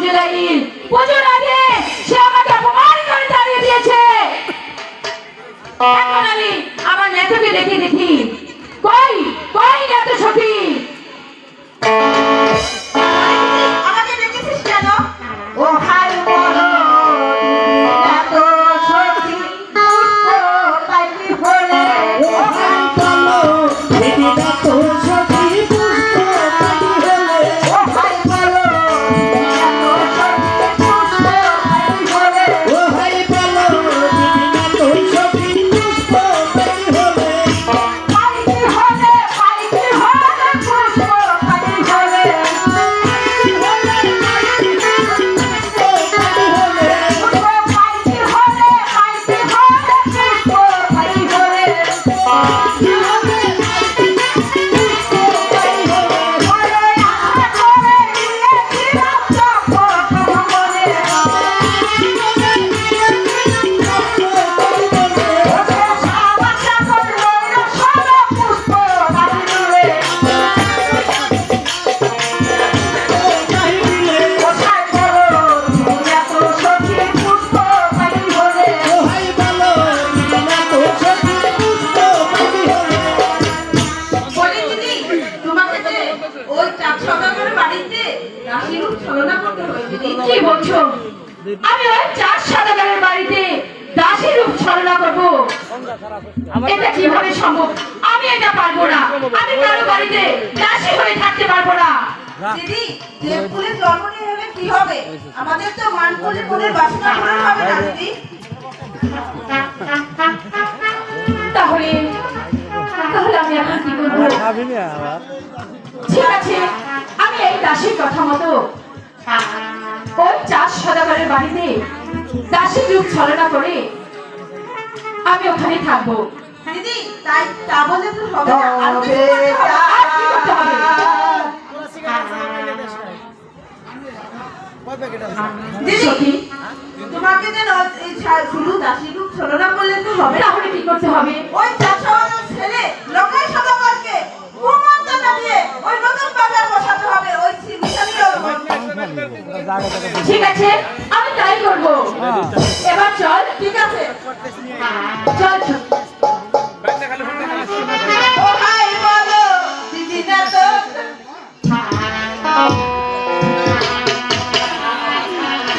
পুজো দেয়নি, পুজোর আগে সে আমাকে অপমান করে তাড়িয়ে দিয়েছে। এখন আমি আমার নেতাকে দেখি দেখি, কই কই নেতা সখী? আমাকে ডেকেছিস কেন? ও হাই বলো এত সখী পুষ্প পাইবি হলে। ও হাই বলো দিদি এত সখী পুষ্প পাইবি হলে। ও হাই বলো এত সখী পুষ্প পাইবি হলে। ও হাই বলো দিদি এত সখী পুষ্প পাইবি হলে। পাইবি হলে পাইবি হলে পুষ্প পাইবি হলে। কি বলছো? আমি ওই 4 সওদাগরের বাড়িতে দাসী রূপ ছলনা করবো? এটা কিভাবে সম্ভব? আমি এটা পারবো না। আমি কারো বাড়িতে দাসী হয়ে থাকতে পারবো না। দিদি, দেবকুলে জন্ম নিয়ে হলে কি হবে? আমাদের তো মানকুলে কুলের বাসনা পূরণ হবে না দিদি। তাহলে তাহলে আমি এখন কি করবো? ঠিক আছে, আমি এই দাসীর কথা মতো ওই 4 সওদাগরের বাড়িতে দাসী রূপ ছলনা করে আমি ওখানে থাকবো। দিদি, তাই তা বলে তো হবে না। আর কিছু করতে হবে। আর কি করতে হবে? দিদি, সখী, তোমাকে যেন এই শুধু দাসী রূপ ছলনা করলে তো হবে না। তাহলে কি করতে হবে? ওই চাষাবাদের ছেলে লোকের সদাগরকে কুমন্ত্রণা দিয়ে ওই নতুন বাজার বসাতে হবে। ওই মিশালির ঠিক আছে, আমি তাই করবো। এবার চল। ঠিক আছে। চল চল।